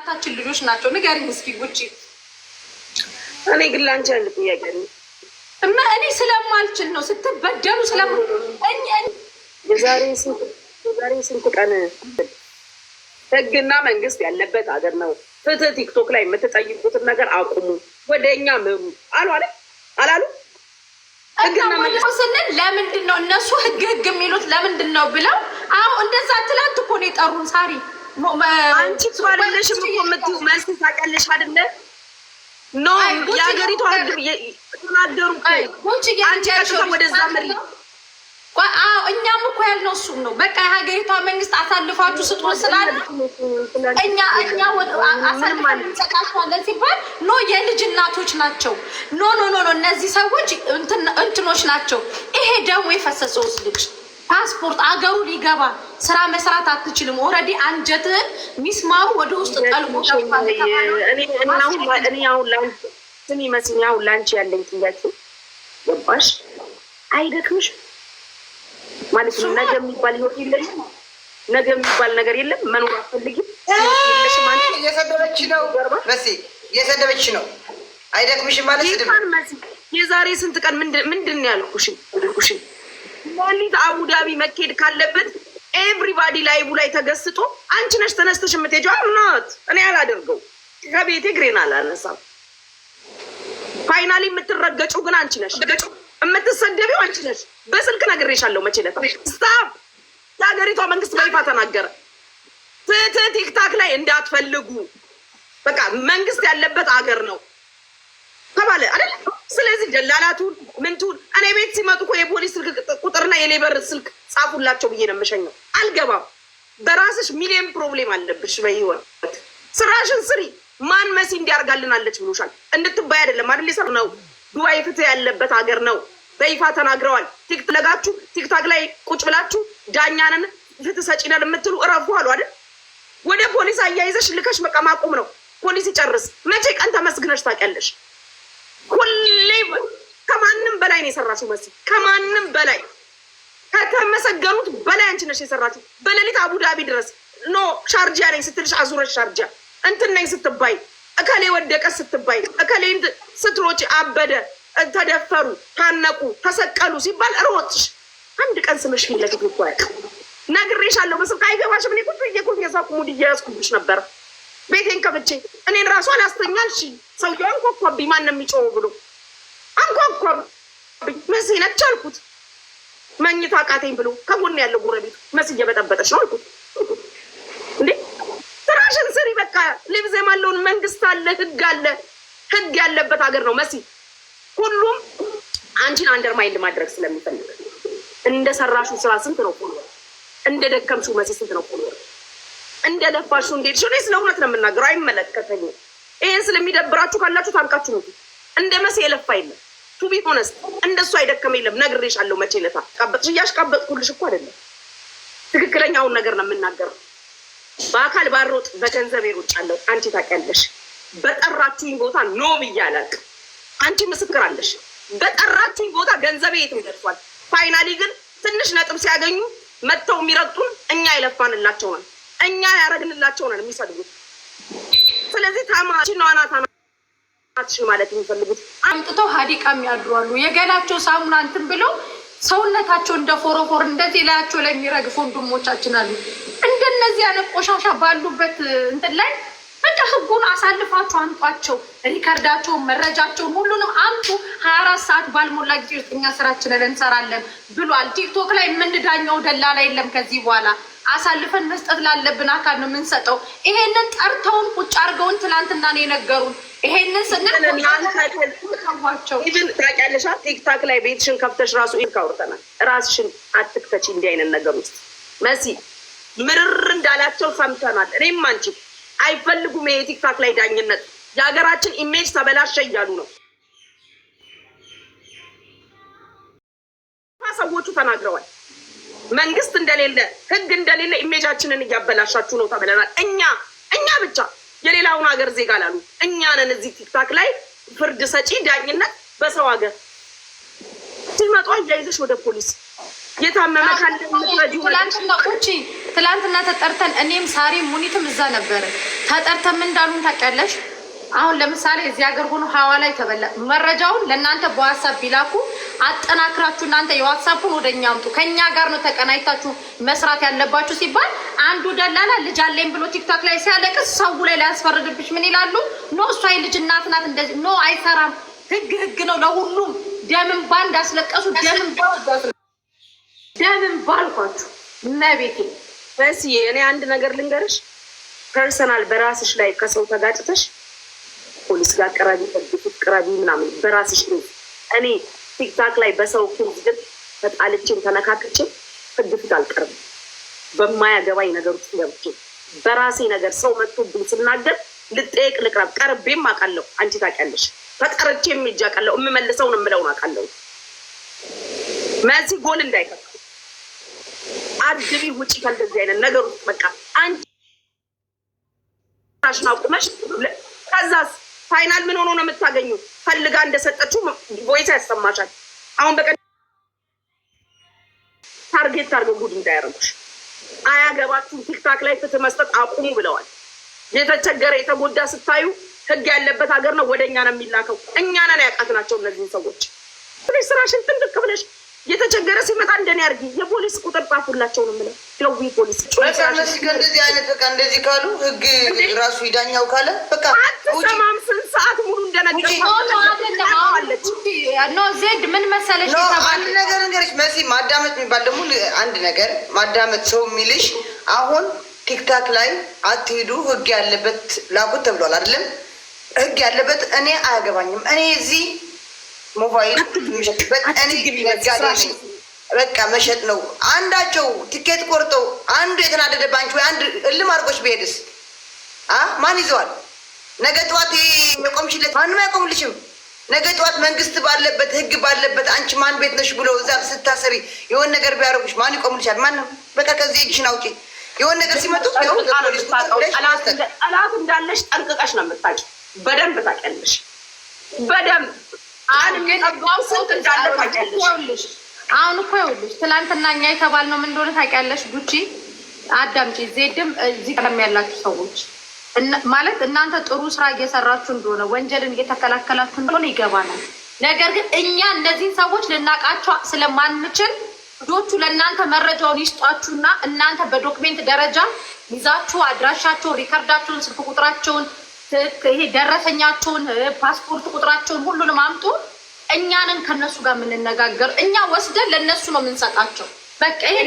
ታችን ልጆች ናቸው። ንገሪኝ እስኪ ውጪ። እኔ ግን ላንቺ አንድ ጥያቄ ነው እና እኔ ስለማልችል ነው ስትበደሉ የዛሬ ስንት ቀን ህግና መንግስት ያለበት ሀገር ነው። ፍትህ ቲክቶክ ላይ የምትጠይቁትን ነገር አቁሙ፣ ወደ እኛ ምሩ አላሉ? ህግና መንግስት ስንል ለምንድን ነው እነሱ ህግ የሚሉት ለምንድን ነው ብለው እንደዛ ትላንት እኮ ነው የጠሩን። ሳሪ አንቺ ባለሽም እኮ የምትይው መልስ ታውቂያለሽ አይደለ? ኖ የሀገሪቱ ህግ ተናገሩ አንቺ ያልሽው ወደዛ ምሪ። እኛም እኮ ያልነው እሱም ነው። በቃ የሀገሪቷ መንግስት አሳልፋችሁ ስጡን ስላለ እኛ አሳልፈን እንሰጣችኋለን ሲባል ኖ የልጅ እናቶች ናቸው። ኖ እነዚህ ሰዎች እንትኖች ናቸው። ይሄ ደግሞ የፈሰሰው ልጅ ፓስፖርት አገሩ ሊገባ ስራ መስራት አትችልም። ኦልሬዲ አንጀትህን ሚስማሩ ወደ ውስጥ ጠልቆ አሁን ላንቺ ያለኝ ጥያቄ ገባሽ? አይደክምሽ ማለት ነው? ነገ የሚባል ህይወት የለሽም። ነገ የሚባል ነገር የለም። መኖር አትፈልጊም። እየሰደበች ነው መሲ፣ እየሰደበች ነው። አይደክምሽም ማለት የዛሬ ስንት ቀን ምንድን ነው ያልኩሽ? ሞሊት አቡዳቢ መኬድ ካለበት ኤቭሪባዲ ላይቡ ላይ ተገስጦ አንቺ ነሽ ተነስተሽ የምትሄጂው። አምናት እኔ አላደርገው ከቤቴ ግሬን አላነሳም። ፋይናሊ የምትረገጪው ግን አንቺ ነሽ። የምትሰደቢው አንቺ ነሽ። በስልክ ነግሬሻለሁ። መቼ ዕለት ስታፕ የሀገሪቷ መንግስት በይፋ ተናገረ። ፍትህ ቲክታክ ላይ እንዳትፈልጉ፣ በቃ መንግስት ያለበት አገር ነው ተባለ አይደል? ስለዚህ ደላላቱን ምንቱን እኔ ቤት ሲመጡ እኮ የፖሊስ ስልክ ቁጥርና የሌበር ስልክ ጻፉላቸው ብዬ ነው የምሸኘው። አልገባም። በራስሽ ሚሊየን ፕሮብሌም አለብሽ። በህይወት ስራሽን ስሪ። ማን መሲ እንዲያርጋልናለች ብሎሻል? እንድትባይ አይደለም አይደል? ይሰር ነው። ዱባይ ፍትህ ያለበት ሀገር ነው። በይፋ ተናግረዋል። ቲክታክ ላይ ቁጭ ብላችሁ ዳኛንን ፍትህ ሰጪነን የምትሉ እረፉ አሉ አይደል? ወደ ፖሊስ አያይዘሽ ልከሽ በቃ ማቆም ነው። ፖሊስ ይጨርስ። መቼ ቀን ተመስግነሽ ታውቂያለሽ? ሁሌ ከማንም በላይ ነው የሰራችው መሲ። ከማንም በላይ ከተመሰገኑት በላይ አንቺ ነሽ የሰራችው። በሌሊት አቡዳቢ ድረስ ኖ ሻርጃ ነኝ ስትልሽ አዙረሽ ሻርጃ እንትን ነኝ ስትባይ፣ እከሌ ወደቀ ስትባይ፣ እከሌ ስትሮጪ አበደ፣ ተደፈሩ፣ ታነቁ፣ ተሰቀሉ ሲባል ሮጥሽ። አንድ ቀን ስምሽ ፊት ለፊት ይቆያል። ነግሬሻለሁ። በስልክ አይገባሽም። እኔ ቁጭ እየኩኝ የሳቁ ሙድ እያያዝኩብሽ ነበረ። ቤቴን ከፍቼ እኔን ራሱ አላስተኛል። እሺ ሰውዬው አንኳኳብኝ። ማን ነው የሚጮኸው ብሎ አንኳኳብኝ። መሲ ነች አልኩት። መኝታ አቃተኝ ብሎ ከጎን ያለው ጎረቤቱ መሲ እየበጠበጠች ነው አልኩት። እንዴ ስራሽን ስሪ በቃ። ሊብዜም አለውን መንግስት አለ፣ ህግ አለ። ህግ ያለበት ሀገር ነው መሲ። ሁሉም አንቺን አንደርማይንድ ማድረግ ስለሚፈልግ እንደሰራሹ ስራ ስንት ነው ፎሎ፣ እንደደከምሽው መሲ ስንት ነው ፎሎ፣ እንደለፋሽው እንዴት ሹ። ስለ እውነት ነው የምናገረው። አይመለከተኝም። ይሄን ስለሚደብራችሁ ካላችሁ ታንቃችሁ ነው። እንደ መሲ የለፋ የለም። ቱ ቢ ሆነስት እንደሱ አይደከም የለም። ነግሬሻለሁ። መቼ ለታ ቃበጥሽ እያሽቃበጥኩልሽ እኮ አይደለም። ትክክለኛውን ነገር ነው የምናገረው። በአካል ባሮጥ በገንዘብ ይሮጫለሁ። አንቺ ታውቂያለሽ። በጠራችሁኝ ቦታ ኖ ብዬ አላውቅም። አንቺ ምስክር አለሽ። በጠራችሁኝ ቦታ ገንዘቤ የትም ደርሷል። ፋይናሊ ግን ትንሽ ነጥብ ሲያገኙ መጥተው የሚረግጡን እኛ የለፋንላቸው ነን፣ እኛ ያረግንላቸው ነን የሚሰድቡት። ስለዚህ ታማች ነው አናታናትሽ ማለት የሚፈልጉት አምጥተው ሀዲቃ የሚያድሩ አሉ። የገላቸው ሳሙና እንትን ብለው ሰውነታቸው እንደ ፎረፎር እንደዚህ ላያቸው ላይ የሚረግፉ ወንድሞቻችን አሉ። እንደነዚህ አይነት ቆሻሻ ባሉበት እንትን ላይ በቃ ህጉን አሳልፋችሁ አንጧቸው። ሪከርዳቸውን፣ መረጃቸውን ሁሉንም አምጡ። 24 ሰዓት ባልሞላ ጊዜ ውስጥ እኛ ስራችንን እንሰራለን ብሏል። ቲክቶክ ላይ የምንዳኘው ደላላ የለም። ከዚህ በኋላ አሳልፈን መስጠት ላለብን አካል ነው የምንሰጠው። ይሄንን ጠርተውን ቁጭ አድርገውን ትናንትና ነው የነገሩን። ይሄንን ስንል ኢቭን ታውቂያለሽ፣ ቲክታክ ላይ ቤትሽን ከፍተሽ ራሱ ካውርተናል። ራስሽን አትክተች እንዲህ አይነት ነገር ውስጥ መሲ። ምርር እንዳላቸው ሰምተናል። እኔም አንቺ አይፈልጉም ይሄ ቲክታክ ላይ ዳኝነት። የሀገራችን ኢሜጅ ተበላሸ እያሉ ነው ሰዎቹ ተናግረዋል። መንግስት እንደሌለ ህግ እንደሌለ ኢሜጃችንን እያበላሻችሁ ነው ተብለናል። እኛ ብቻ የሌላውን ሀገር ዜጋ ላሉ እኛ ነን እዚህ ቲክታክ ላይ ፍርድ ሰጪ ዳኝነት። በሰው ሀገር ሲመጡ አያይዘሽ ወደ ፖሊስ የታመመ ካለ ትላንትና ተጠርተን እኔም ሳሪ ሙኒትም እዛ ነበረ ተጠርተን ምን እንዳሉን ታውቂያለሽ? አሁን ለምሳሌ እዚህ ሀገር ሆኖ ሐዋላ ተበላ መረጃውን ለእናንተ በዋትሳፕ ቢላኩ አጠናክራችሁ እናንተ የዋትሳፑን ወደኛ አምጡ፣ ከኛ ጋር ነው ተቀናይታችሁ መስራት ያለባችሁ ሲባል አንዱ ደላላ ልጅ አለኝ ብሎ ቲክቶክ ላይ ሲያለቅስ ሰው ላይ ሊያስፈርድብሽ ምን ይላሉ? ኖ እሷ የልጅ እናት ናት እንደዚህ ኖ አይሰራም። ህግ ነው ለሁሉም። ደምን ባንድ አስለቀሱ። ደምን ባልኳችሁ ነቤቴ በስዬ እኔ አንድ ነገር ልንገርሽ። ፐርሰናል በራስሽ ላይ ከሰው ተጋጭተሽ ፖሊስ ጋር ቀራቢ ተግፉት ቀራቢ ምናምን በራስሽ ነው። እኔ ቲክታክ ላይ በሰው ፊልም ግን ተጣልቼም ተነካክቼም ተግፉት አልቀርም። በማያገባኝ ነገር ውስጥ ገብቼ በራሴ ነገር ሰው መጥቶብኝ ስናገር ልጠየቅ ልቅረብ። ቀርቤም አውቃለሁ። አንቺ ታውቂያለሽ። ተጠርቼም ሄጄ አውቃለሁ። የምመልሰውን የምለውን አውቃለሁ። መሲ ጎል እንዳይከፍ አድቢ ውጪ ከእንደዚህ አይነት ነገር ውስጥ በቃ አንቺ ታሽና ቁመሽ ከዛስ ፋይናል ምን ሆኖ ነው የምታገኙ? ፈልጋ እንደሰጠችው ቮይስ ያሰማሻል። አሁን በቀን ታርጌት አድርገው ጉድ እንዳያረጉሽ። አያገባችሁም። ቲክታክ ላይ ፍትህ መስጠት አቁሙ ብለዋል። የተቸገረ የተጎዳ ስታዩ ህግ ያለበት ሀገር ነው ወደኛ ነው የሚላከው። እኛ ነን ያቃትናቸው እነዚህን ሰዎች። ፕሊስ ስራሽን ጥንቅቅ ብለሽ የተቸገረ ሲመጣ እንደኔ አርጊ። የፖሊስ ቁጥር ጻፉላቸው ነው የምለው። ደውዪ ፖሊስ እንደዚህ አይነት በቃ እንደዚህ ካሉ ህግ ራሱ ይዳኛው ካለ በቃ አትሰማም። ስንት ሰዓት ሙሉ እንደነገርኳለች። ኖ ዜድ ምን መሰለሽ አንድ ነገር እንገርሽ መሲ፣ ማዳመጥ የሚባል ደግሞ አንድ ነገር ማዳመጥ ሰው የሚልሽ አሁን ቲክታክ ላይ አትሄዱ ህግ ያለበት ላኩት ተብሏል አይደለም? ህግ ያለበት እኔ አያገባኝም። እኔ እዚህ ሞባይል የሚሸጥበት እኔ ነጋዴ ነኝ። በቃ መሸጥ ነው። አንዳቸው ቲኬት ቆርጠው አንዱ የተናደደ ባንክ ወይ አንድ እልም አድርጎች ቢሄድስ ማን ይዘዋል? ነገ ጠዋት የቆምሽለት ማንም አይቆምልሽም። ነገ ጠዋት መንግስት ባለበት ህግ ባለበት አንቺ ማን ቤት ነሽ ብሎ እዛ ስታሰሪ የሆነ ነገር ቢያደርጉሽ ማን ይቆምልሻል? ማንም። በቃ ከዚህ እጅሽን አውጪ። የሆነ ነገር ሲመጡ ጠላት እንዳለሽ ጠንቅቀሽ ነው የምታውቂው። በደንብ ታውቂያለሽ። በደንብ አሁን እኮ ይኸውልሽ ትላንትና እኛ የተባልነው ምን እንደሆነ ታውቂያለሽ? ጉቺ አዳምጪ። ዜድም እዚህ ቀደም ያላችሁ ሰዎች ማለት እናንተ ጥሩ ስራ እየሰራችሁ እንደሆነ ወንጀልን እየተከላከላችሁ እንደሆነ ይገባናል። ነገር ግን እኛ እነዚህን ሰዎች ልናውቃቸው ስለማንችል ልጆቹ ለእናንተ መረጃውን ይስጧችሁና እናንተ በዶክሜንት ደረጃ ይዛችሁ አድራሻቸውን፣ ሪከርዳቸውን፣ ስልክ ቁጥራቸውን፣ ይሄ ደረሰኛቸውን፣ ፓስፖርት ቁጥራቸውን ሁሉንም አምጡ። እኛንን ከነሱ ጋር የምንነጋገር እኛ ወስደን ለእነሱ ነው የምንሰጣቸው። በቃ ይሄ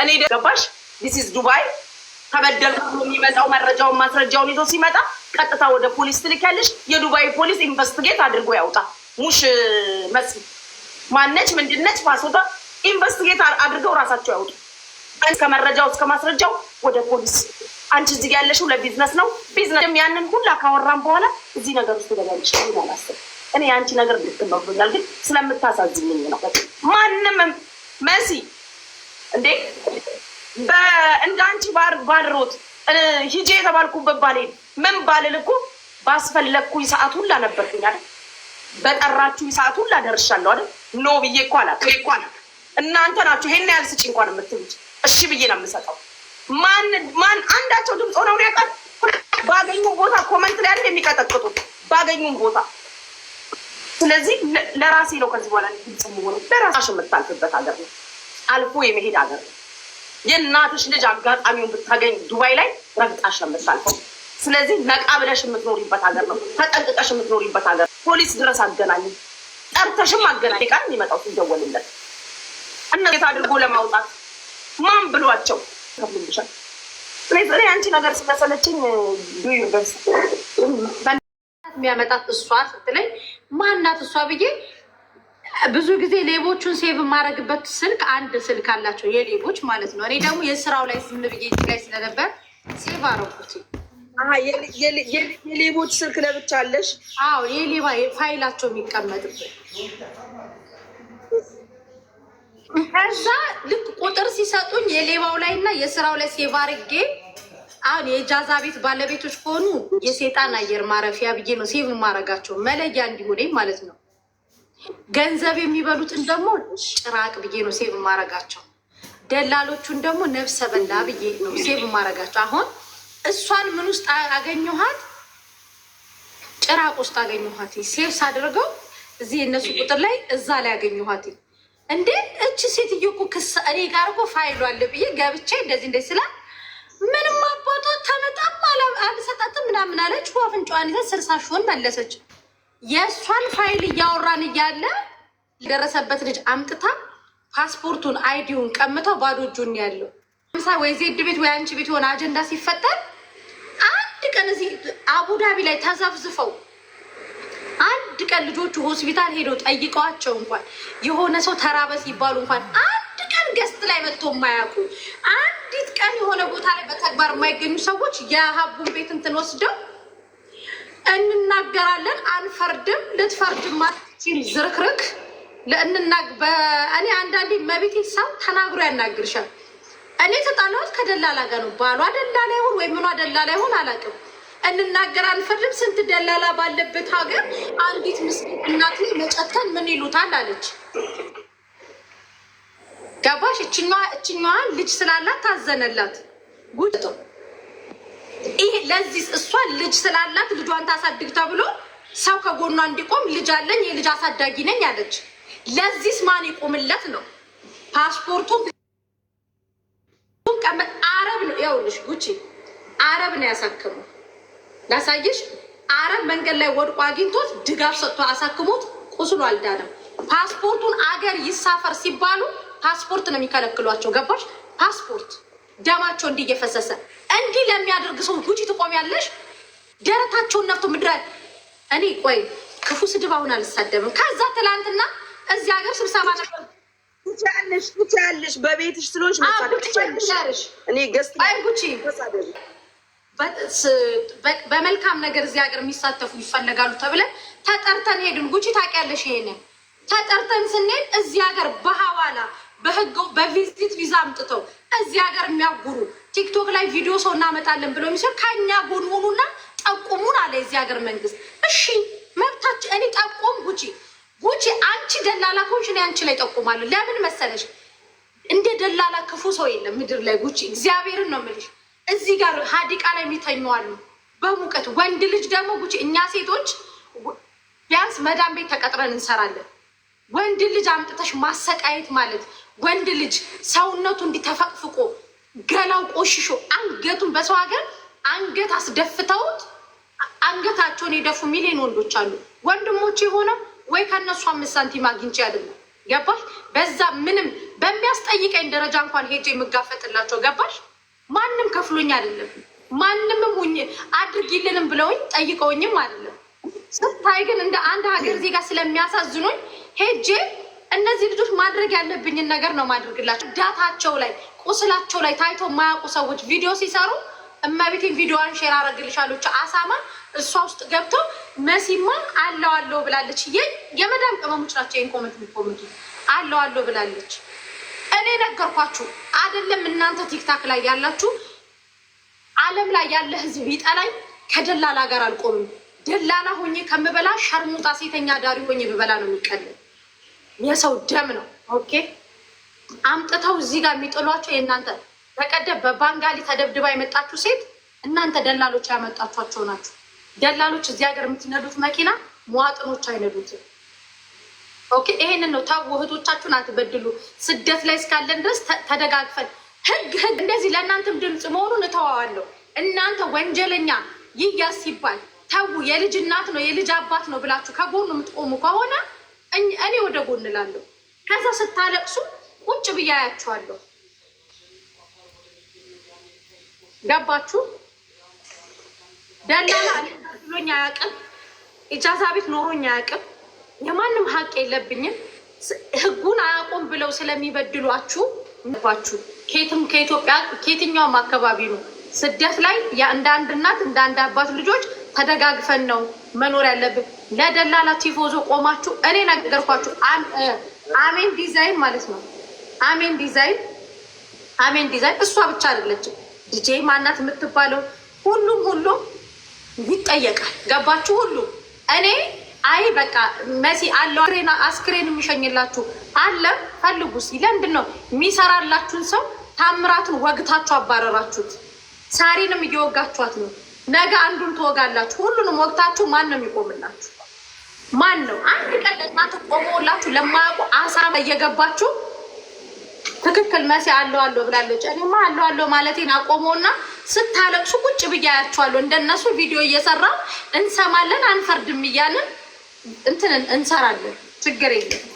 እኔ ገባሽ? ዲስ ኢዝ ዱባይ። ተበደልኩ የሚመጣው መረጃውን ማስረጃውን ይዞ ሲመጣ ቀጥታ ወደ ፖሊስ ትልኪያለሽ። የዱባይ ፖሊስ ኢንቨስቲጌት አድርጎ ያውጣ። ሙሽ መሲ ማነች ምንድነች ፓስፖርት ኢንቨስቲጌት አድርገው ራሳቸው ያውጡ። ከመረጃው እስከ ማስረጃው ወደ ፖሊስ። አንቺ እዚህ ያለሽው ለቢዝነስ ነው። ቢዝነስ ያንን ሁላ ካወራን በኋላ እዚህ ነገር ውስጥ ገባለሽ። አላስብ እኔ አንቺ ነገር ልትመብኛል፣ ግን ስለምታሳዝኝኝ ነው። ማንም መሲ እንዴ እንደ አንቺ ባልሮት ሂጄ የተባልኩበት ባልሄድ ምን ባልል እኮ ባስፈለግኩኝ ሰዓት ሁላ ነበርኩኝ አይደል? በጠራችሁኝ ሰዓት ሁላ ደርሻለሁ አይደል? ኖ ብዬ እኮ አላውቅም። እናንተ ናችሁ ይሄን ያህል ስጪ እንኳን የምትሉት። እሺ ብዬ ነው የምሰጠው። ማን አንዳቸው ድምፅ ሆነው ያውቃል? ባገኙም ቦታ ኮመንት ላይ ያለ የሚቀጠቅጡ ባገኙም ቦታ። ስለዚህ ለራሴ ነው ከዚህ በኋላ ድምፅ ሆነ ለራሳሽ የምታልፍበት ሀገር ነው፣ አልፎ የመሄድ ሀገር ነው። የእናትሽ ልጅ አጋጣሚውን ብታገኝ ዱባይ ላይ ረግጣሽ ነው የምታልፈው። ስለዚህ ነቃ ብለሽ የምትኖሪበት ሀገር ነው፣ ተጠንቅቀሽ የምትኖሪበት ሀገር። ፖሊስ ድረስ አገናኝ፣ ጠርተሽም አገናኝ። ቃል የሚመጣው ሲደወልለት እነጌት አድርጎ ለማውጣት ማን ብሏቸው ከፍልብሻል። እኔ አንቺ ነገር ስለሰለችኝ ዱይበስ የሚያመጣት እሷ ስትለኝ ማናት እሷ ብዬ ብዙ ጊዜ ሌቦቹን ሴቭ የማደርግበት ስልክ አንድ ስልክ አላቸው የሌቦች ማለት ነው። እኔ ደግሞ የስራው ላይ ዝም ብዬ ላይ ስለነበር ሴቭ አደረኩት። የሌቦች ስልክ ለብቻ አለሽ? አዎ የሌባ ፋይላቸው የሚቀመጥበት። ከዛ ልክ ቁጥር ሲሰጡኝ የሌባው ላይ እና የስራው ላይ ሴቭ አድርጌ አሁን የጃዛ ቤት ባለቤቶች ከሆኑ የሴጣን አየር ማረፊያ ብዬ ነው ሴቭ የማደርጋቸው መለያ እንዲሆነኝ ማለት ነው። ገንዘብ የሚበሉትን ደግሞ ጭራቅ ብዬ ነው ሴቭ ማረጋቸው። ደላሎቹን ደግሞ ነፍሰ በላ ብዬ ነው ሴቭ ማረጋቸው። አሁን እሷን ምን ውስጥ አገኘኋት? ጭራቅ ውስጥ አገኘኋት። ሴቭ ሳደርገው እዚህ የእነሱ ቁጥር ላይ እዛ ላይ አገኘኋት። እንዴ እቺ ሴትዮ እኮ ክስ እኔ ጋር እኮ ፋይሉ አለ ብዬ ገብቼ እንደዚህ ስላ ምንም አባቷ ተመጣም አልሰጣትም ምናምን አለች። አፍንጫዋን ይዘን 60 ሺውን መለሰች። የእሷን ፋይል እያወራን እያለ የደረሰበት ልጅ አምጥታ ፓስፖርቱን አይዲውን ቀምተው ባዶ እጁን ያለው ምሳ ወይ ዜድ ቤት ወይ አንቺ ቤት የሆነ አጀንዳ ሲፈጠር አንድ ቀን እዚህ አቡዳቢ ላይ ተዘፍዝፈው አንድ ቀን ልጆቹ ሆስፒታል ሄደው ጠይቀዋቸው እንኳን የሆነ ሰው ተራበ ሲባሉ እንኳን አንድ ቀን ገስት ላይ መጥቶ የማያውቁ አንዲት ቀን የሆነ ቦታ ላይ በተግባር የማይገኙ ሰዎች የሀቡን ቤት እንትን ወስደው እንናገራለን አንፈርድም። ልትፈርድም አትችል ዝርክርክ እኔ አንዳንዴ መቤቴ ሰው ተናግሮ ያናግርሻል። እኔ ተጣላሁት ከደላላ ጋር ነው። ባሏ ደላላ ይሆን ወይ ምኗ ደላላ ይሆን አላውቅም። እንናገር አንፈርድም። ስንት ደላላ ባለበት ሀገር አንዲት ምስኪን እናት ላይ መጨከን ምን ይሉታል አለች። ገባሽ? እችኛዋን ልጅ ስላላት ታዘነላት ጉድ ነው። ይሄ ለዚህ እሷ ልጅ ስላላት ልጇን ታሳድግ ተብሎ ሰው ከጎኗ እንዲቆም ልጅ አለኝ የልጅ አሳዳጊ ነኝ አለች። ለዚህስ ማን ይቆምለት ነው? ፓስፖርቱን አረብ ነው ያውልሽ፣ ጉቺ አረብ ነው ያሳክመው። ላሳይሽ፣ አረብ መንገድ ላይ ወድቆ አግኝቶት ድጋፍ ሰጥቶ አሳክሞት ቁስሉ አልዳነም። ፓስፖርቱን አገር ይሳፈር ሲባሉ ፓስፖርት ነው የሚከለክሏቸው። ገባሽ? ፓስፖርት ደማቸው እንዲህ እየፈሰሰ እንዲህ ለሚያደርግ ሰው ጉቺ ትቆሚያለሽ? ደረታቸውን ነፍቶ ምድረ እኔ ቆይ ክፉ ስድብ አሁን አልሳደብም። ከዛ ትላንትና እዚህ ሀገር ስብሰባ ነበር። ትችያለሽ በቤትሽ ስለሆንሽ መሳደብ ትችያለሽ። እኔ ገስት ጉቺ በመልካም ነገር እዚህ ሀገር የሚሳተፉ ይፈለጋሉ ተብለን ተጠርተን ሄድን። ጉቺ ታውቂያለሽ ይሄንን። ተጠርተን ስንሄድ እዚህ ሀገር በሐዋላ በህግ በቪዚት ቪዛ አምጥተው እዚህ ሀገር የሚያጉሩ ቲክቶክ ላይ ቪዲዮ ሰው እናመጣለን ብሎ የሚሰሩ ከኛ ጎን ሆኑና ጠቁሙን አለ የዚህ ሀገር መንግስት። እሺ መብታችን። እኔ ጠቆም ጉቺ አንቺ ደላላ ከሆንሽ እኔ አንቺ ላይ ጠቁማለሁ። ለምን መሰለሽ? እንደ ደላላ ክፉ ሰው የለም ምድር ላይ ጉቺ፣ እግዚአብሔርን ነው የምልሽ። እዚህ ጋር ሀዲቃ ላይ የሚተኙዋሉ በሙቀት። ወንድ ልጅ ደግሞ ጉቺ እኛ ሴቶች ቢያንስ መዳም ቤት ተቀጥረን እንሰራለን። ወንድ ልጅ አምጥተሽ ማሰቃየት ማለት ወንድ ልጅ ሰውነቱ እንዲተፈቅፍቆ ገላው ቆሽሾ አንገቱን በሰው ሀገር አንገት አስደፍተውት አንገታቸውን የደፉ ሚሊዮን ወንዶች አሉ። ወንድሞች የሆነው ወይ ከነሱ 5 ሳንቲም አግኝቼ አይደለም። ገባሽ? በዛ ምንም በሚያስጠይቀኝ ደረጃ እንኳን ሄጄ የምጋፈጥላቸው ገባሽ? ማንም ከፍሎኝ አይደለም። ማንምም ሁኝ አድርጊልንም ብለውኝ ጠይቀውኝም አይደለም። ስታይ ግን እንደ አንድ ሀገር ዜጋ ስለሚያሳዝኑኝ ሄጄ እነዚህ ልጆች ማድረግ ያለብኝን ነገር ነው ማድረግላቸው። ዳታቸው ላይ ቁስላቸው ላይ ታይቶ የማያውቁ ሰዎች ቪዲዮ ሲሰሩ እመቤቴን ቪዲዮዋን ሼር አደረግልሻለሁ። አሳማ እሷ ውስጥ ገብተው መሲማ አለው ብላለች። የመዳም ቅመሞች ናቸው ይህን ኮመንት የሚኮመቱ አለው ብላለች። እኔ ነገርኳችሁ አይደለም? እናንተ ቲክታክ ላይ ያላችሁ ዓለም ላይ ያለ ህዝብ ቢጠላኝ ከደላላ ጋር አልቆምም። ደላላ ሆኜ ከምበላ ሸርሙጣ ሴተኛ ዳሪ ሆኜ ብበላ ነው የሚቀልል። የሰው ደም ነው። ኦኬ አምጥተው እዚህ ጋር የሚጥሏቸው የእናንተ በቀደም በባንጋሊ ተደብድባ የመጣችሁ ሴት እናንተ ደላሎች ያመጣችኋቸው ናቸው። ደላሎች እዚህ ሀገር የምትነዱት መኪና መዋጥኖች አይነዱትም። ኦኬ ይሄንን ነው ታው እህቶቻችሁን አትበድሉ። ስደት ላይ እስካለን ድረስ ተደጋግፈን ህግ እንደዚህ ለእናንተም ድምፅ መሆኑን እተዋዋለሁ። እናንተ ወንጀለኛ ይያዝ ሲባል ታው የልጅ እናት ነው የልጅ አባት ነው ብላችሁ ከጎኑ የምትቆሙ ከሆነ እኔ ወደ ጎን እላለሁ። ከዛ ስታለቅሱ ቁጭ ብዬ አያችኋለሁ። ገባችሁ? ደላላ ብሎኝ አያውቅም። ኢጃዛ ቤት ኖሮኝ አያውቅም። የማንም ሀቅ የለብኝም። ህጉን አያውቁም ብለው ስለሚበድሏችሁ ከየትም ከኢትዮጵያ ከየትኛውም አካባቢ ነው ስደት ላይ እንደ አንድ እናት እንደ አንድ አባት ልጆች ተደጋግፈን ነው መኖር ያለብን። ለደላላ ቲፎዞ ቆማችሁ እኔ ነገርኳችሁ። አሜን ዲዛይን ማለት ነው። አሜን ዲዛይን እሷ ብቻ አይደለችም። ዲጄ ማናት የምትባለው ሁሉም ይጠየቃል። ገባችሁ? ሁሉ እኔ አይ በቃ መሲ አለው አስክሬን የሚሸኝላችሁ አለ ፈልጉ። ለምንድን ነው የሚሰራላችሁን ሰው ታምራትን ወግታችሁ አባረራችሁት? ሳሪንም እየወጋችኋት ነው። ነገ አንዱን ትወጋላችሁ። ሁሉንም ወግታችሁ ማን ነው የሚቆምላችሁ? ማን ነው? አንድ ቀን ለእናንተ ቆሞላችሁ ለማያውቁ አሳ እየገባችሁ ትክክል መሲ አለው ብላለች። እኔማ አለው ማለቴን አቆመውና ስታለቅሱ ቁጭ ብዬ አያችኋለሁ። እንደነሱ ቪዲዮ እየሰራ እንሰማለን አንፈርድም እያልን እንትን እንሰራለን። ችግር የለም።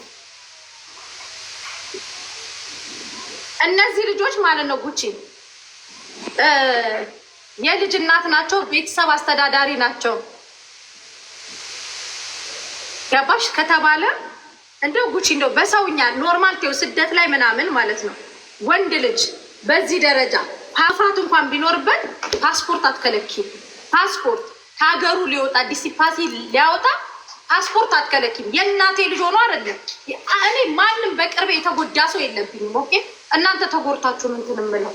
እነዚህ ልጆች ማለት ነው ጉቺ የልጅ እናት ናቸው። ቤተሰብ አስተዳዳሪ ናቸው። ገባሽ ከተባለ እንደው ጉቺ እንደው በሰውኛ ኖርማል ቴው ስደት ላይ ምናምን ማለት ነው ወንድ ልጅ በዚህ ደረጃ ፓፋት እንኳን ቢኖርበት ፓስፖርት አትከለኪ። ፓስፖርት ከሀገሩ ሊወጣ ዲሲፓሲ ሊያወጣ ፓስፖርት አትከለኪም። የእናቴ ልጅ ሆኖ አይደለም። እኔ ማንም በቅርብ የተጎዳ ሰው የለብኝም። ኦኬ እናንተ ተጎድታችሁ እንትን እምለው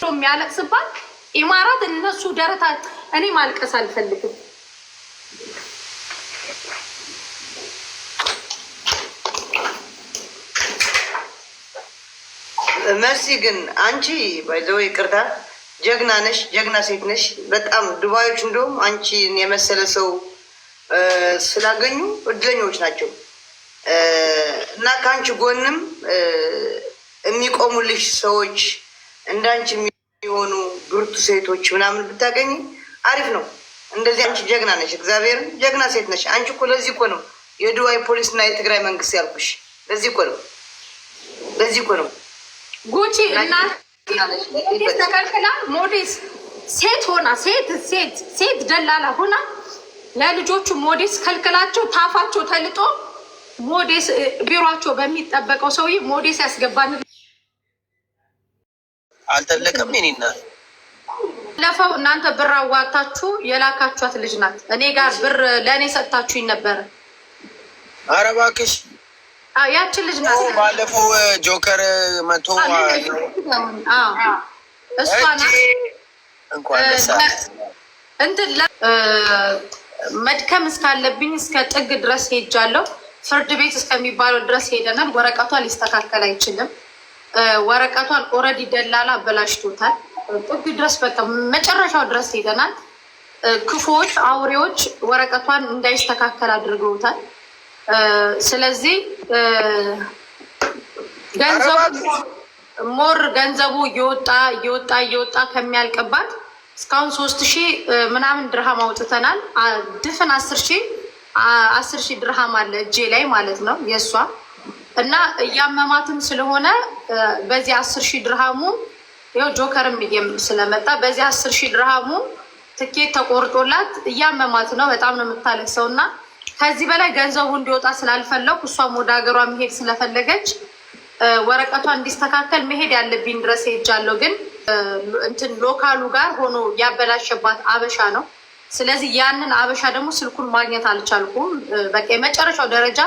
የሚያለቅስባት ኢማራት እነሱ ደረታ እኔ ማልቀስ አልፈልግም። መሲ ግን አንቺ ባይዘው ይቅርታ ጀግና ነሽ፣ ጀግና ሴት ነሽ በጣም። ዱባዮች እንደውም አንቺን የመሰለ ሰው ስላገኙ እድለኞች ናቸው እና ከአንቺ ጎንም የሚቆሙልሽ ሰዎች እንዳንቺ የሚሆኑ ብርቱ ሴቶች ምናምን ብታገኝ አሪፍ ነው። እንደዚህ አንቺ ጀግና ነሽ፣ እግዚአብሔርን ጀግና ሴት ነሽ አንቺ እኮ። ለዚህ እኮ ነው የዱባይ ፖሊስ እና የትግራይ መንግስት ያልኩሽ። ለዚህ እኮ ነው ጉቺ እና ተከልክላ ሞዴስ ሴት ሆና ሴት ደላላ ሆና ለልጆቹ ሞዴስ ከልክላቸው ታፋቸው ተልጦ ሞዴስ ቢሮቸው በሚጠበቀው ሰውዬ ሞዴስ ያስገባን አልተለቀም። እኔና ለፈው እናንተ ብር አዋጣችሁ የላካችኋት ልጅ ናት። እኔ ጋር ብር ለእኔ ሰጥታችሁኝ ነበረ። ኧረ እባክሽ ያችን ልጅ ናት። ባለፈው ጆከር መቶ እሷ ናት። እንትን መድከም እስካለብኝ እስከ ጥግ ድረስ ሄጃለሁ። ፍርድ ቤት እስከሚባለው ድረስ ሄደናል። ወረቀቷ ሊስተካከል አይችልም። ወረቀቷን ኦልሬዲ ደላላ አበላሽቶታል። ጥግ ድረስ በቃ መጨረሻው ድረስ ሄደናል። ክፉዎች፣ አውሬዎች ወረቀቷን እንዳይስተካከል አድርገውታል። ስለዚህ ገንዘቡ እየወጣ ከሚያልቅባት እስካሁን 3000 ምናምን ድርሃም አውጥተናል። ድፍን 10,000 ድርሃም አለ እጄ ላይ ማለት ነው የእሷ እና እያመማትም ስለሆነ በዚህ 10,000 ድርሃሙ ያው ጆከርም ስለመጣ በዚህ 10,000 ድርሃሙ ትኬት ተቆርጦላት እያመማት ነው። በጣም ነው የምታለቅሰው እና ከዚህ በላይ ገንዘቡ እንዲወጣ ስላልፈለኩ እሷም ወደ ሀገሯ መሄድ ስለፈለገች ወረቀቷ እንዲስተካከል መሄድ ያለብኝ ድረስ ሄጃለሁ። ግን እንትን ሎካሉ ጋር ሆኖ ያበላሸባት አበሻ ነው። ስለዚህ ያንን አበሻ ደግሞ ስልኩን ማግኘት አልቻልኩም። በቃ የመጨረሻው ደረጃ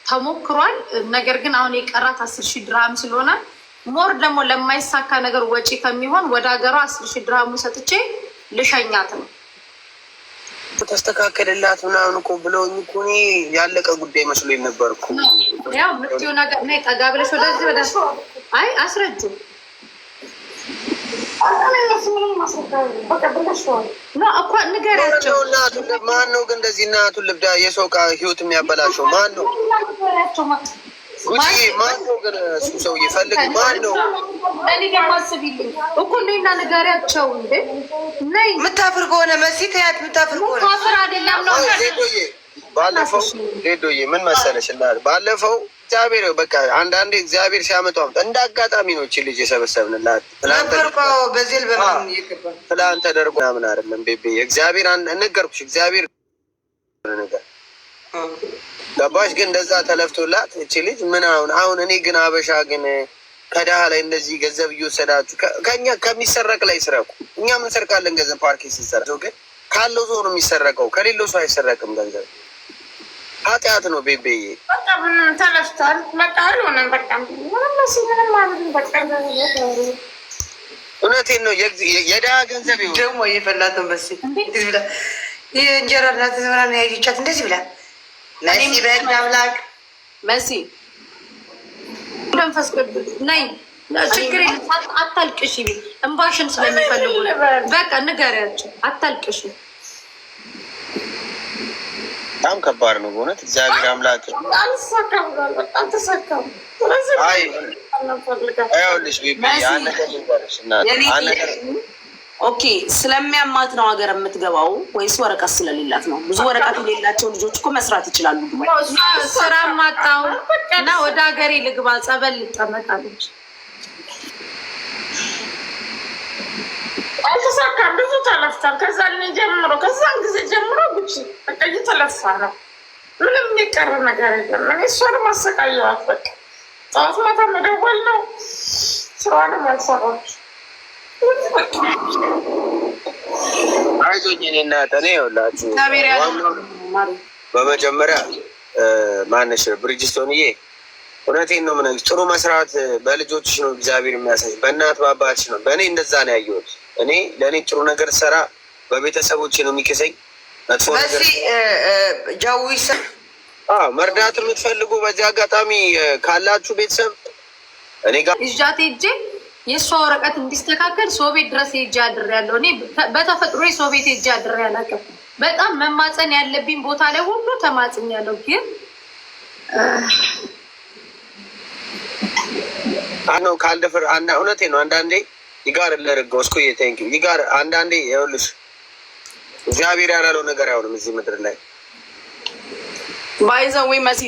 ተሞክሯል። ነገር ግን አሁን የቀራት 10,000 ድርሃም ስለሆነ ሞር ደግሞ ለማይሳካ ነገር ወጪ ከሚሆን ወደ ሀገሯ 10,000 ድርሃሙ ሰጥቼ ልሸኛት ነው። ተስተካከልላት ምናምን እኮ ብለውኝ እኮ እኔ ያለቀ ጉዳይ መስሎኝ ነበር እኮ። ያው ምትው ነገር ነይ ጠጋ ብለሽ ወደዚህ አይ አስረጁ እኮ ንገሪያቸው። ማን ነው ግን እንደዚህ እናቱን ልብዳ የሰው ዕቃ ህይወት የሚያበላሸው ማን ነው? ጉቺ ማን ነው ግን እሱ ሰውዬ ፈልግ ማን ነው? እኔ ደግሞ አስቢልኝ እኮ ነይና ንገሪያቸው። እንዴ ነይ የምታፍር ከሆነ መሲ ተያት። የምታፍር ከሆነ ታፍር አይደለም ነው ባለፈው ሌዶዬ ምን መሰለሽ እና ባለፈው እግዚአብሔር በቃ አንዳንዴ እግዚአብሔር ሲያመጣው እንደ አጋጣሚ ነው እቺ ልጅ የሰበሰብንላት። ፕላን ተደርጎ ምናምን አይደለም ቤቤ። እግዚአብሔር ነገርኩሽ። እግዚአብሔር ነገር ገባሽ? ግን እንደዛ ተለፍቶላት እቺ ልጅ ምን አሁን እኔ ግን አበሻ ግን ከድሃ ላይ እንደዚህ ገንዘብ እየወሰዳችሁ ከኛ ከሚሰረቅ ላይ ስረቁ። እኛም እንሰርቃለን ገንዘብ ፓርኪ ሲሰረቅ፣ ግን ካለው ሰው ነው የሚሰረቀው፣ ከሌለው ሰው አይሰረቅም ገንዘብ። ኃጢአት ነው ቤቤዬ። በቃ ምን ተለፍቷል። በቃ አልሆነም። በቃ እውነቴን ነው። የድሃ ገንዘብ ይሁን ደግሞ እየፈላትን በስ የእንጀራ እናት ዘመናን ያይቻት እንደዚህ ብላ መሲ በህግ አምላክ መሲ መንፈስ ቅዱስ ነይ ችግር አታልቅሽ። እንባሽን ስለሚፈልጉ በቃ ንገሪያቸው አታልቅሽ። በጣም ከባድ ነው በእውነት እግዚአብሔር አምላክ አልተሳካም። አይ አይውልሽ ቢቢ ኦኬ ስለሚያማት ነው ሀገር የምትገባው ወይስ ወረቀት ስለሌላት ነው? ብዙ ወረቀት የሌላቸው ልጆች እኮ መስራት ይችላሉ። ስራ ማጣው እና ወደ ሀገሬ ልግባ ጸበል ልጠመቃለች። አልተሳካም። ብዙ ተለፍታል። ከዛን ጊዜ ጀምሮ ጉቺ በቃ እየተለፋ ነው። ምንም የሚቀር ነገር የለም። እኔ እሷን ማሰቃየዋት በቃ ጠዋት ማታ መደወል ነው። ስራዋንም አልሰራች። አይዞኝ እኔ እናት እኔ ይኸውላችሁ በመጀመሪያ ማነሽ ብሪጅስቶንዬ እውነቴን ነው የምነግርሽ። ጥሩ መስራት በልጆችሽ ነው እግዚአብሔር የሚያሳይ፣ በእናት በአባትሽ ነው። በእኔ እንደዛ ነው ያየሁት። እኔ ለእኔ ጥሩ ነገር ሰራ በቤተሰቦቼ ነው የሚክሰኝ። መጥፎ ነገር ጃዊሰ መርዳት የምትፈልጉ በዚህ አጋጣሚ ካላችሁ ቤተሰብ እኔ ጋር ይዣት ሄጄ የእሷ ወረቀት እንዲስተካከል ሰው ቤት ድረስ ሄጄ አድሬያለሁ። እኔ በተፈጥሮ ሰው ቤት ሄጄ አድሬ አላውቅም። በጣም መማፀን ያለብኝ ቦታ ላይ ሁሉ ተማጽኛለሁ። ግን ነው ካልደፍር እውነቴ ነው። አንዳንዴ ይጋር ለርገው እስኩ ቴንክ ይጋር አንዳንዴ ይኸውልሽ እግዚአብሔር ያላለው ነገር አይሆንም እዚህ ምድር ላይ ባይዘዌ መሲ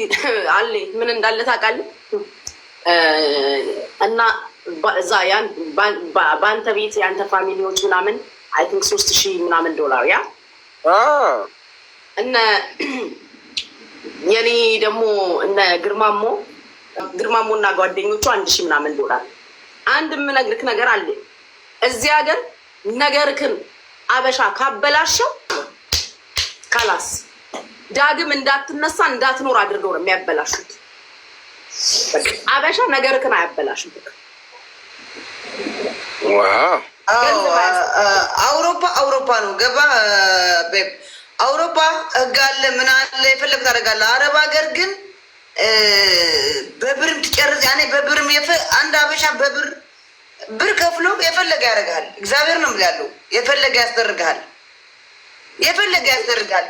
አለ ምን እንዳለ ታውቃለህ? እና እዛ ያን በአንተ ቤት የአንተ ፋሚሊዎች ምናምን አይ ቲንክ 3,000 ምናምን $3,000 ያ እነ የኔ ደግሞ እነ ግርማሞ እና ጓደኞቹ 1,000 ምናምን $1,000። አንድ የምነግርህ ነገር አለ እዚህ ሀገር ነገርክን አበሻ ካበላሸው ካላስ ዳግም እንዳትነሳ እንዳትኖር አድርገው ነው የሚያበላሹት። አበሻ ነገርክን አያበላሽም። አውሮፓ ነው ገባ። አውሮፓ ህግ አለ ምን አለ የፈለግ ታደርጋለህ። አረብ ሀገር ግን በብርም ትጨርስ ያኔ በብርም አንድ አበሻ ብር ከፍሎ የፈለገ ያደርጋል። እግዚአብሔር ነው ያለው የፈለገ ያስደርጋል።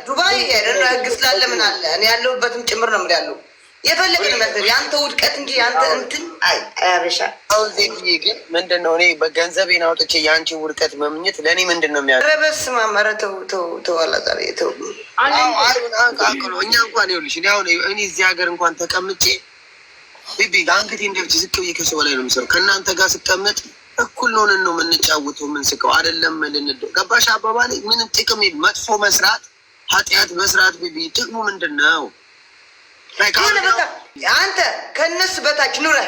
ዱባይ ሄደን ህግ ስላለ ምን አለ እኔ ያለሁበትም ጭምር ነው ያለው የፈለገ ነው ያንተ ውድቀት እንጂ ያንተ እንትን አያበሻ አሁን ዜብዬ ግን ምንድን ነው እኔ በገንዘቤን አውጥቼ የአንቺ ውድቀት መምኘት ለእኔ ምንድን ነው የሚያ ረበስ ማመረ ተው አላዛሬ ተው አቅሎ እኛ እንኳን ይኸውልሽ እኔ አሁን እኔ እዚህ ሀገር እንኳን ተቀምጬ ቢቢ አንገቴ እንደብች ዝቅ ብዬ ከሰው በላይ ነው የምሰራው። ከእናንተ ጋር ስቀመጥ እኩል ሆነን ነው የምንጫወተው የምንስቀው አይደለም ልንደው ገባሽ አባባሌ ምንም ጥቅም የለም። መጥፎ መስራት ኃጢአት መስራት ቢቢ ጥቅሙ ምንድን ነው? አንተ ከነሱ በታች ኑረህ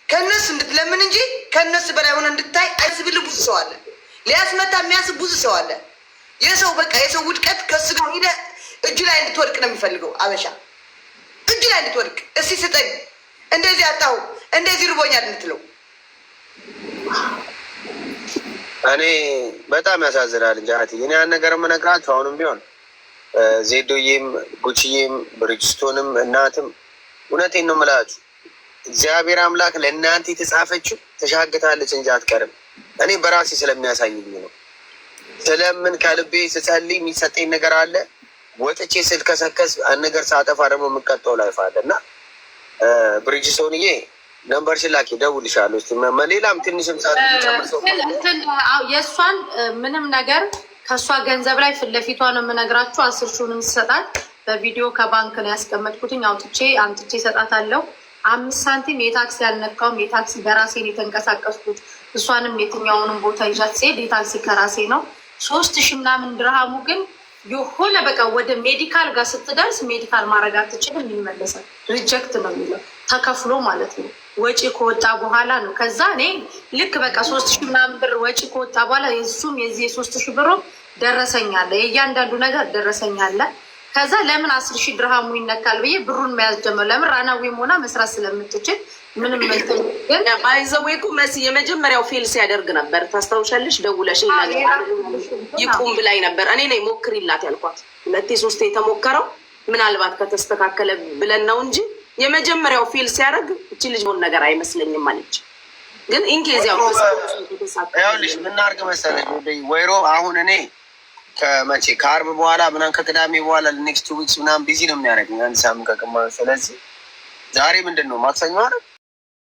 ከነሱ እንድትለምን እንጂ ከነሱ በላይ ሆነ እንድታይ አይስብል ብዙ ሰው አለ። ሊያስመታ የሚያስብ ብዙ ሰው አለ። የሰው ውድቀት ከሱ ጋር ሄደህ እጁ ላይ እንድትወድቅ ነው የሚፈልገው አበሻ። እጁ ላይ እንድትወድቅ እስኪ ስጠኝ እንደዚህ አጣሁ እንደዚህ ርቦኛል እንድትለው እኔ በጣም ያሳዝናል እንጂ እኔ ያን ነገር የምነግራቸው አሁንም ቢሆን ዜዶዬም ጉቺዬም ብሪጅስቶንም እናትም እውነቴን ነው የምላችሁ እግዚአብሔር አምላክ ለእናንተ የተጻፈችው ተሻግታለች እንጂ አትቀርም። እኔ በራሴ ስለሚያሳይኝ ነው። ስለምን ከልቤ ስጸልይ የሚሰጠኝ ነገር አለ። ወጥቼ ስልከሰከስ ነገር ሳጠፋ ደግሞ የምቀጠው ላይፍ አለ እና ብሪጅስቶንዬ ነምበርሽን ላኪ እደውልልሻለሁ። ሌላም ትንሽም የእሷን ምንም ነገር ከእሷ ገንዘብ ላይ ፊት ለፊቷ ነው የምነግራችሁ። 10,000 ይሰጣል። በቪዲዮ ከባንክ ነው ያስቀመጥኩትኝ አምጥቼ እሰጣታለሁ። 5 ሳንቲም የታክሲ ያልነካውም የታክሲ በራሴን የተንቀሳቀስኩት እሷንም የትኛውንም ቦታ ይዣት ሲሄድ የታክሲ ከራሴ ነው። 3,000 ምናምን ድርሃሙ ግን የሆነ በቃ ወደ ሜዲካል ጋር ስትደርስ ሜዲካል ማድረግ አትችልም፣ ይመለሳል። ሪጀክት ነው የሚለው ተከፍሎ ማለት ነው። ወጪ ከወጣ በኋላ ነው። ከዛ እኔ ልክ በቃ 3,000 ምናምን ብር ወጪ ከወጣ በኋላ የሱም የዚህ 3,000 ብሩ ደረሰኛለ፣ የእያንዳንዱ ነገር ደረሰኛለ። ከዛ ለምን 10,000 ድርሃሙ ይነካል ብዬ ብሩን መያዝ ጀመር። ለምን ራናዊም ሆና መስራት ስለምትችል ምንም መልተው ባይዘው እኮ መሲ የመጀመሪያው ፌል ሲያደርግ ነበር ታስታውሻለሽ? ደውለሽ ይቁም ብላኝ ነበር። እኔ ነኝ ሞክሪላት ያልኳት 2-3 የተሞከረው ምናልባት ከተስተካከለ ብለን ነው እንጂ የመጀመሪያው ፌል ሲያደርግ እቺ ልጅ ሆን ነገር አይመስለኝም አለች። ግን ኢንኬዝ ያውልሽ ምን አድርግ መሰለሽ ወይሮ አሁን እኔ ከመቼ ከአርብ በኋላ ምናምን ከቅዳሜ በኋላ ኔክስት ዊክስ ምናምን ቢዚ ነው የሚያደርገኝ አንድ ሳምንት ከቅማ። ስለዚህ ዛሬ ምንድን ነው ማክሰኞ አይደል?